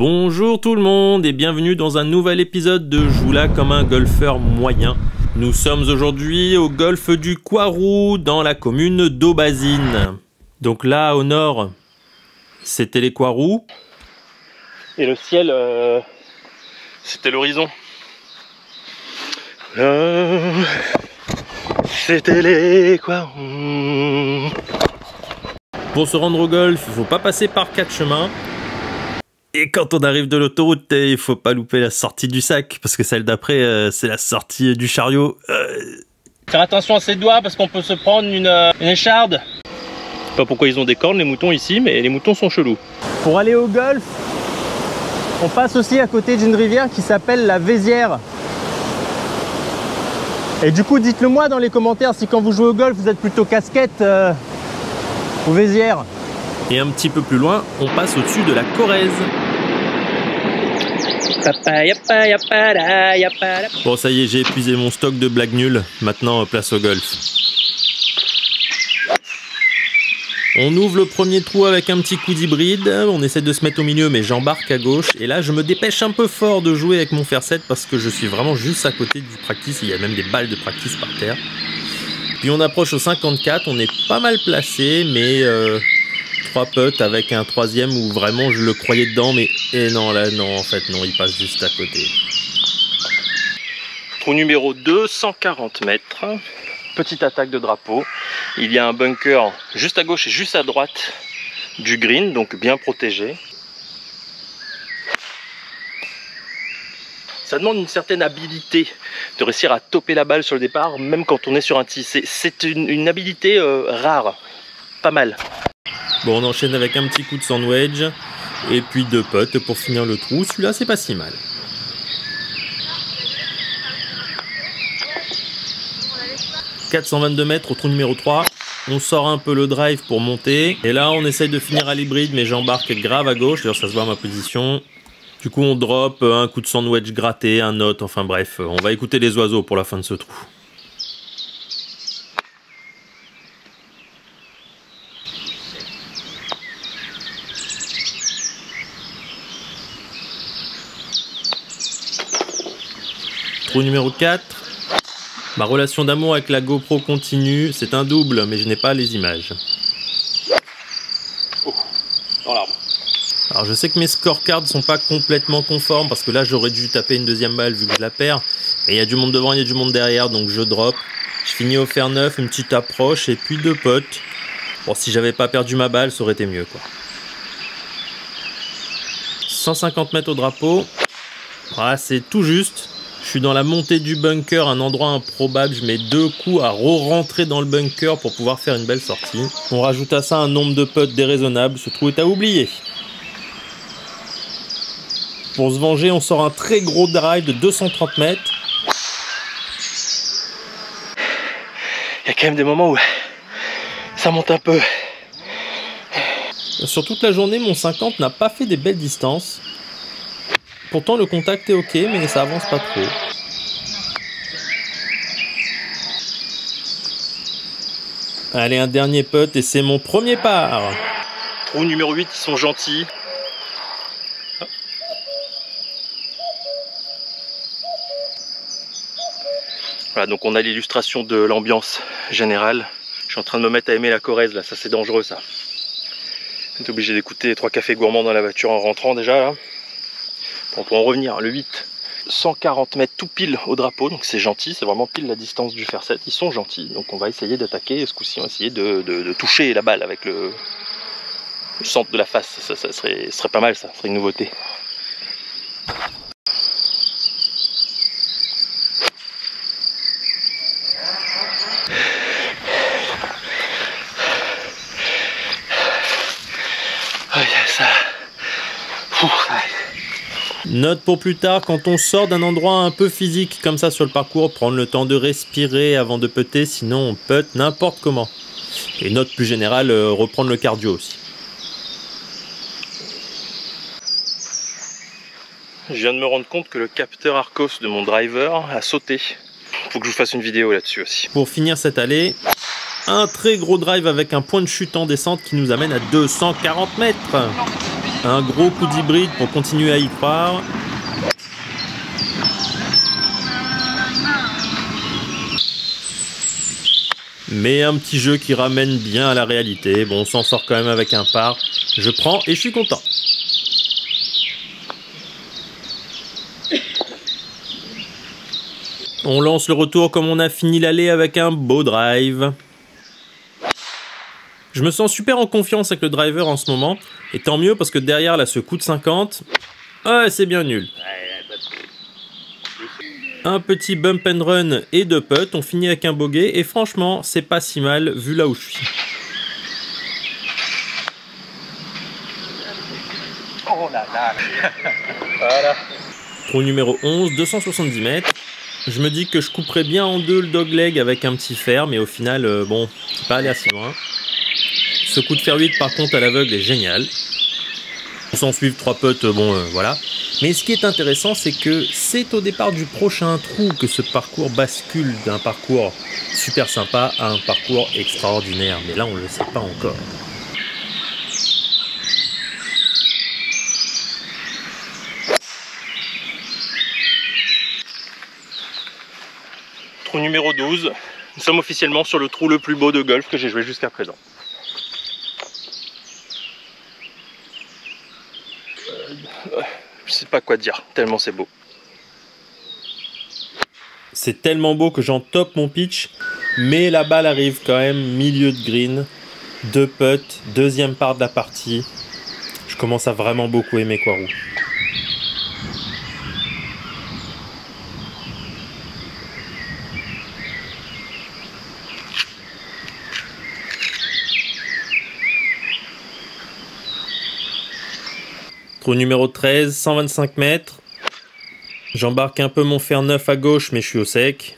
Bonjour tout le monde et bienvenue dans un nouvel épisode de Joue-la comme un golfeur moyen. Nous sommes aujourd'hui au golfe du Coiroux dans la commune d'Aubazine. Donc là au nord, c'était les Coiroux. Et le ciel, c'était l'horizon. C'était les Coiroux. Pour se rendre au golfe, il ne faut pas passer par 4 chemins. Et quand on arrive de l'autoroute, il faut pas louper la sortie du sac, parce que celle d'après, c'est la sortie du chariot. Faire attention à ses doigts, parce qu'on peut se prendre une écharde. Je sais pas pourquoi ils ont des cornes, les moutons ici, mais les moutons sont chelous. Pour aller au golfe, on passe aussi à côté d'une rivière qui s'appelle la Vézière. Et du coup, dites-le moi dans les commentaires si quand vous jouez au golf, vous êtes plutôt casquette ou Vézière. Et un petit peu plus loin, on passe au-dessus de la Corrèze. Bon, ça y est, j'ai épuisé mon stock de blagues nulles. Maintenant, place au golf. On ouvre le premier trou avec un petit coup d'hybride. On essaie de se mettre au milieu, mais j'embarque à gauche. Et là, je me dépêche un peu fort de jouer avec mon fer 7 parce que je suis vraiment juste à côté du practice. Il y a même des balles de practice par terre. Puis on approche au 54. On est pas mal placé, mais... 3 putts avec un troisième où vraiment je le croyais dedans, mais non, là non, en fait non, il passe juste à côté. Trou numéro 2, 140 mètres, petite attaque de drapeau. Il y a un bunker juste à gauche et juste à droite du green, donc bien protégé. Ça demande une certaine habilité de réussir à toper la balle sur le départ, même quand on est sur un tee. C'est une habilité rare, pas mal. Bon, on enchaîne avec un petit coup de sandwich et puis 2 putts pour finir le trou. Celui-là, c'est pas si mal. « 422 mètres au trou numéro 3. On sort un peu le drive pour monter. Et là, on essaye de finir à l'hybride, mais j'embarque grave à gauche. D'ailleurs, ça se voit à ma position. Du coup, on drop un coup de sandwich gratté, un note. Enfin bref, on va écouter les oiseaux pour la fin de ce trou. Trou numéro 4, ma relation d'amour avec la GoPro continue, c'est un double mais je n'ai pas les images. Oh, dans l'arbre. Alors je sais que mes scorecards sont pas complètement conformes parce que là j'aurais dû taper une deuxième balle vu que je la perds. Et il y a du monde devant, il y a du monde derrière, donc je drop. Je finis au fer 9, une petite approche et puis 2 putts. Bon, si j'avais pas perdu ma balle, ça aurait été mieux quoi. 150 mètres au drapeau, voilà, c'est tout juste. Je suis dans la montée du bunker, un endroit improbable. Je mets 2 coups à re-rentrer dans le bunker pour pouvoir faire une belle sortie. On rajoute à ça un nombre de putts déraisonnable. Ce trou est à oublier. Pour se venger, on sort un très gros drive de 230 mètres. Il y a quand même des moments où ça monte un peu. Sur toute la journée, mon 50 n'a pas fait des belles distances. Pourtant le contact est ok, mais ça avance pas trop. Allez, un dernier putt et c'est mon premier par. Trou numéro 8, ils sont gentils. Voilà, donc on a l'illustration de l'ambiance générale. Je suis en train de me mettre à aimer la Corrèze là, ça c'est dangereux ça. On est obligé d'écouter les 3 cafés gourmands dans la voiture en rentrant déjà là. Bon, pour en revenir, le 8, 140 mètres tout pile au drapeau, donc c'est gentil, c'est vraiment pile la distance du fer 7, ils sont gentils, donc on va essayer d'attaquer, ce coup-ci on va essayer de toucher la balle avec le centre de la face, ça serait pas mal, ça serait une nouveauté. Oh, ça... Note pour plus tard, quand on sort d'un endroit un peu physique comme ça sur le parcours, prendre le temps de respirer avant de putter, sinon on putte n'importe comment. Et note plus générale, reprendre le cardio aussi. Je viens de me rendre compte que le capteur Arcos de mon driver a sauté. Faut que je vous fasse une vidéo là-dessus aussi. Pour finir cette allée, un très gros drive avec un point de chute en descente qui nous amène à 240 mètres. Un gros coup d'hybride pour continuer à y croire. Mais un petit jeu qui ramène bien à la réalité. Bon, on s'en sort quand même avec un par. Je prends et je suis content. On lance le retour comme on a fini l'aller avec un beau drive. Je me sens super en confiance avec le driver en ce moment. Et tant mieux parce que derrière là, ce coup de 50, ouais, c'est bien nul. Un petit bump and run et 2 putts, on finit avec un bogey et franchement, c'est pas si mal vu là où je suis. Oh là là. Voilà. Trou numéro 11, 270 mètres. Je me dis que je couperais bien en deux le dogleg avec un petit fer, mais au final, bon, c'est pas allé assez loin. Ce coup de fer 8 par contre à l'aveugle est génial. On s'en suit 3 putts, bon voilà. Mais ce qui est intéressant, c'est que c'est au départ du prochain trou que ce parcours bascule d'un parcours super sympa à un parcours extraordinaire. Mais là, on ne le sait pas encore. Trou numéro 12. Nous sommes officiellement sur le trou le plus beau de golf que j'ai joué jusqu'à présent. Je sais pas quoi dire, tellement c'est beau. C'est tellement beau que j'en top mon pitch, mais la balle arrive quand même milieu de green, 2 putts, deuxième part de la partie. Je commence à vraiment beaucoup aimer Quarou. Trou numéro 13, 125 mètres. J'embarque un peu mon fer 9 à gauche, mais je suis au sec.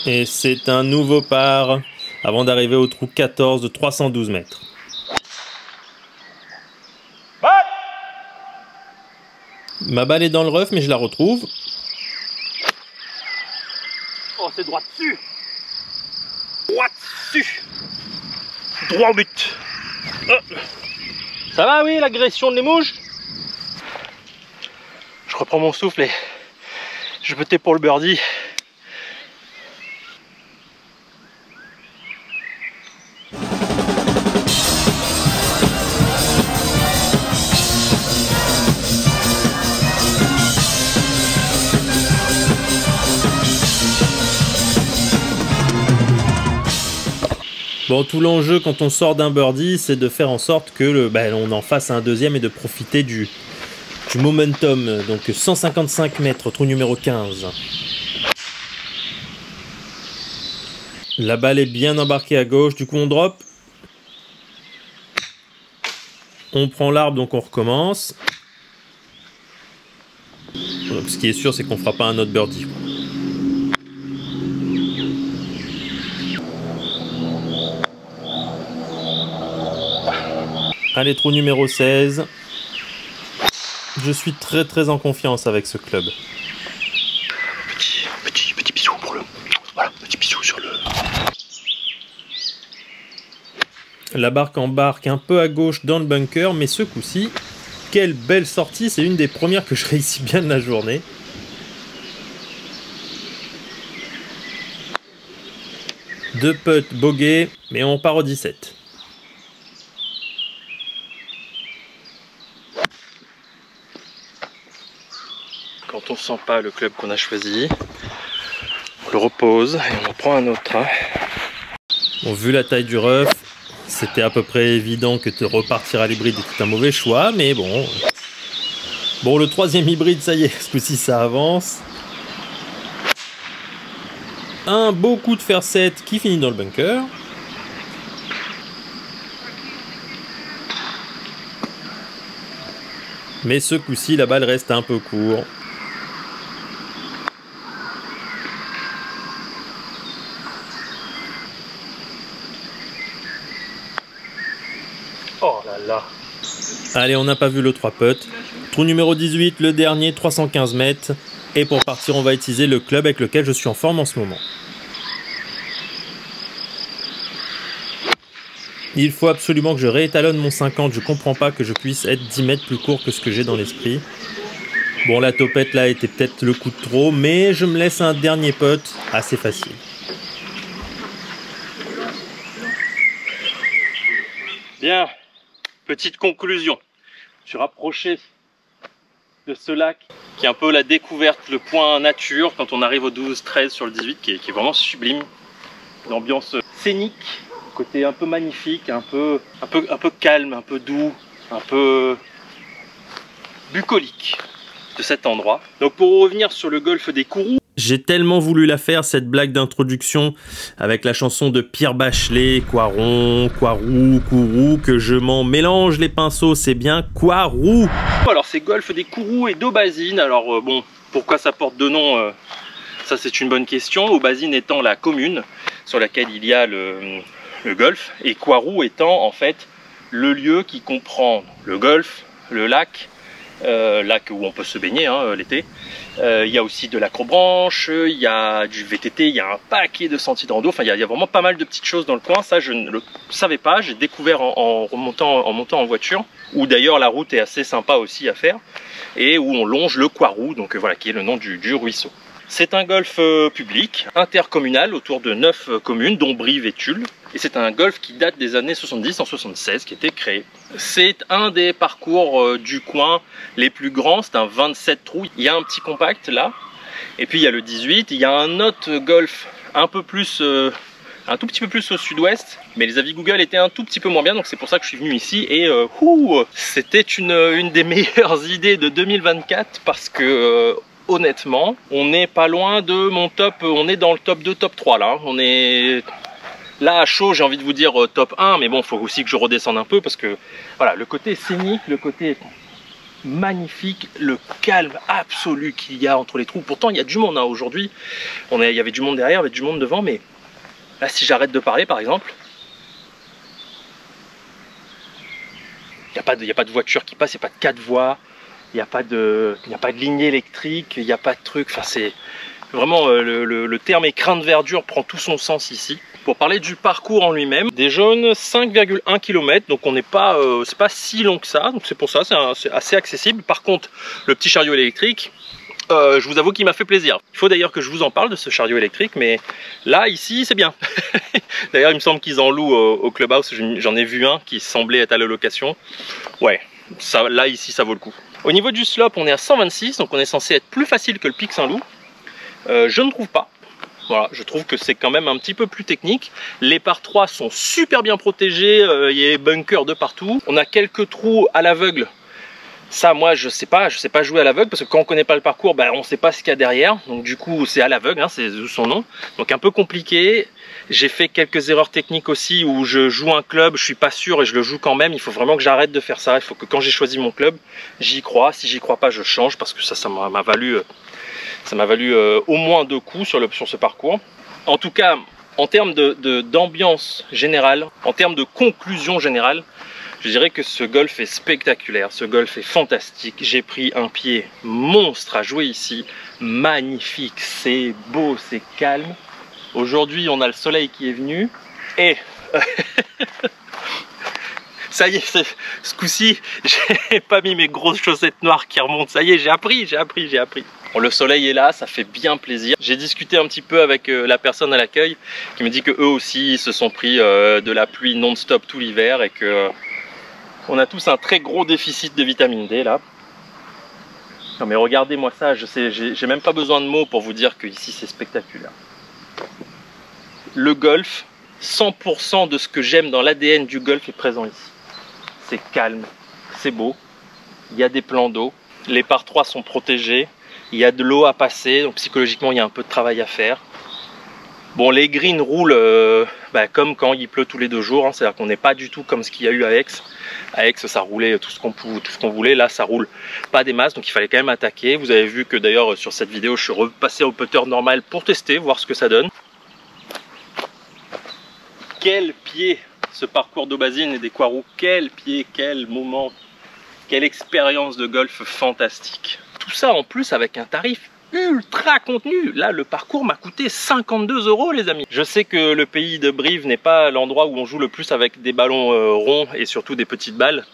Et c'est un nouveau par avant d'arriver au trou 14 de 312 mètres. Ma balle est dans le rough, mais je la retrouve. Oh, c'est droit dessus. Droit dessus. Droit au but. Oh. Ça va, oui, l'agression de les mouches. Je reprends mon souffle et je peux pour le birdie. Bon, tout l'enjeu quand on sort d'un birdie, c'est de faire en sorte que on en fasse un deuxième et de profiter du momentum. Donc 155 mètres, trou numéro 15. La balle est bien embarquée à gauche, du coup on drop. On prend l'arbre, donc on recommence. Donc, ce qui est sûr, c'est qu'on fera pas un autre birdie. Allez, trou numéro 16. Je suis très en confiance avec ce club. Petit bisou pour le... Voilà, petit bisou sur le... La barque embarque un peu à gauche dans le bunker, mais ce coup-ci, quelle belle sortie. C'est une des premières que je réussis bien de la journée. Deux putts bogey, mais on part au 17. Quand on sent pas le club qu'on a choisi, on le repose et on en prend un autre. Bon, vu la taille du rough, c'était à peu près évident que de repartir à l'hybride était un mauvais choix, mais bon. Bon, le troisième hybride, ça y est, ce coup-ci ça avance. Un beau coup de fer 7 qui finit dans le bunker. Mais ce coup-ci, la balle reste un peu court. Oh là là. Allez, on n'a pas vu le 3 putts. Trou numéro 18, le dernier, 315 mètres. Et pour partir, on va utiliser le club avec lequel je suis en forme en ce moment. Il faut absolument que je réétalonne mon 50. Je comprends pas que je puisse être 10 mètres plus court que ce que j'ai dans l'esprit. Bon, la topette là était peut-être le coup de trop, mais je me laisse un dernier putt assez facile. Bien, petite conclusion. Je suis rapproché de ce lac qui est un peu la découverte, le point nature quand on arrive au 12-13 sur le 18 qui est vraiment sublime. L'ambiance scénique, côté un peu magnifique, un peu calme, un peu doux, un peu bucolique de cet endroit. Donc pour revenir sur le golfe des Kourous, j'ai tellement voulu la faire, cette blague d'introduction avec la chanson de Pierre Bachelet, Coiron, Coirou, Kourou, que je m'en mélange les pinceaux, c'est bien Coirou. Alors c'est golfe des Kourous et d'Aubazine. Alors bon, pourquoi ça porte deux noms, ça c'est une bonne question. Aubazine étant la commune sur laquelle il y a le golfe, et Coirou étant en fait le lieu qui comprend le golfe, le lac, lac où on peut se baigner l'été. Il y a aussi de l'acrobranche, il y a du VTT, il y a un paquet de sentiers de rando. Enfin, il y a vraiment pas mal de petites choses dans le coin. Ça, je ne le savais pas. J'ai découvert en montant en voiture, où d'ailleurs la route est assez sympa aussi à faire, et où on longe le Coirou, donc voilà, qui est le nom du ruisseau. C'est un golfe public, intercommunal, autour de 9 communes, dont Brive et Tulle. Et c'est un golfe qui date des années 70 en 76, qui a été créé. C'est un des parcours du coin les plus grands, c'est un 27 trous. Il y a un petit compact là, et puis il y a le 18. Il y a un autre golfe un peu plus, un tout petit peu plus au sud-ouest, mais les avis Google étaient un tout petit peu moins bien, donc c'est pour ça que je suis venu ici. Et c'était une des meilleures idées de 2024, parce que honnêtement, on n'est pas loin de mon top, on est dans le top 2, top 3 là. On est là à chaud, j'ai envie de vous dire top 1, mais bon, il faut aussi que je redescende un peu parce que voilà, le côté scénique, le côté magnifique, le calme absolu qu'il y a entre les trous. Pourtant, il y a du monde aujourd'hui. Il y avait du monde derrière, il y avait du monde devant, mais là, si j'arrête de parler par exemple, il n'y a pas de voiture qui passe, il n'y a pas de 4 voies. Il n'y a pas de ligne électrique, il n'y a pas de truc. Enfin, c'est vraiment le terme écrin de verdure prend tout son sens ici. Pour parler du parcours en lui-même, des jaunes 5,1 km, donc on n'est pas, c'est pas si long que ça. Donc c'est pour ça, c'est assez accessible. Par contre, le petit chariot électrique, je vous avoue qu'il m'a fait plaisir. Il faut d'ailleurs que je vous en parle de ce chariot électrique, mais là, ici, c'est bien. D'ailleurs, il me semble qu'ils en louent au clubhouse. J'en ai vu un qui semblait être à la location. Ouais, ça, là, ici, ça vaut le coup. Au niveau du slope, on est à 126, donc on est censé être plus facile que le Pic Saint-Loup. Je ne trouve pas. Voilà, je trouve que c'est quand même un petit peu plus technique. Les par 3 sont super bien protégés, il y a des bunkers de partout. On a quelques trous à l'aveugle. Ça, moi, je sais pas jouer à l'aveugle parce que quand on connaît pas le parcours, on ne sait pas ce qu'il y a derrière. Donc du coup, c'est à l'aveugle, c'est son nom. Donc un peu compliqué. J'ai fait quelques erreurs techniques aussi où je joue un club, je suis pas sûr et je le joue quand même. Il faut vraiment que j'arrête de faire ça. Il faut que quand j'ai choisi mon club, j'y crois. Si j'y crois pas, je change parce que ça m'a valu au moins 2 coups sur ce parcours. En tout cas, en termes d'ambiance générale, en termes de conclusion générale, je dirais que ce golf est spectaculaire, ce golf est fantastique. J'ai pris un pied monstre à jouer ici, magnifique, c'est beau, c'est calme. Aujourd'hui, on a le soleil qui est venu et ça y est, ce coup-ci, j'ai pas mis mes grosses chaussettes noires qui remontent. Ça y est, j'ai appris. Bon, le soleil est là, ça fait bien plaisir. J'ai discuté un petit peu avec la personne à l'accueil qui me dit que eux aussi se sont pris de la pluie non-stop tout l'hiver et que on a tous un très gros déficit de vitamine D là. Non mais regardez-moi ça, je sais, j'ai même pas besoin de mots pour vous dire que ici c'est spectaculaire. Le golf, 100% de ce que j'aime dans l'ADN du golf est présent ici. C'est calme, c'est beau, il y a des plans d'eau, les par 3 sont protégés, il y a de l'eau à passer, donc psychologiquement il y a un peu de travail à faire. Bon, les greens roulent comme quand il pleut tous les 2 jours, c'est-à-dire qu'on n'est pas du tout comme ce qu'il y a eu à Aix. À Aix, ça roulait tout ce qu'on voulait, là ça roule pas des masses, donc il fallait quand même attaquer. Vous avez vu que d'ailleurs sur cette vidéo, je suis repassé au putter normal pour tester, voir ce que ça donne. Quel pied! Ce parcours d'Aubazine et des Coiroux, quel pied, quel moment, quelle expérience de golf fantastique. Tout ça en plus avec un tarif ultra contenu. Là, le parcours m'a coûté 52 € les amis. Je sais que le pays de Brive n'est pas l'endroit où on joue le plus avec des ballons ronds et surtout des petites balles.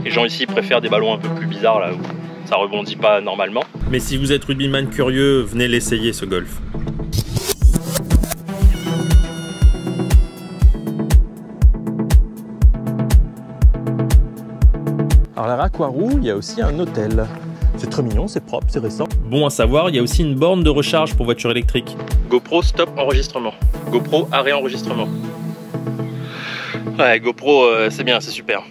Les gens ici préfèrent des ballons un peu plus bizarres là où ça rebondit pas normalement. Mais si vous êtes rugbyman curieux, venez l'essayer ce golf. Alors là, à Coiroux, il y a aussi un hôtel. C'est très mignon, c'est propre, c'est récent. Bon à savoir, il y a aussi une borne de recharge pour voiture électrique. GoPro stop enregistrement. GoPro arrêt enregistrement. Ouais, GoPro c'est bien, c'est super.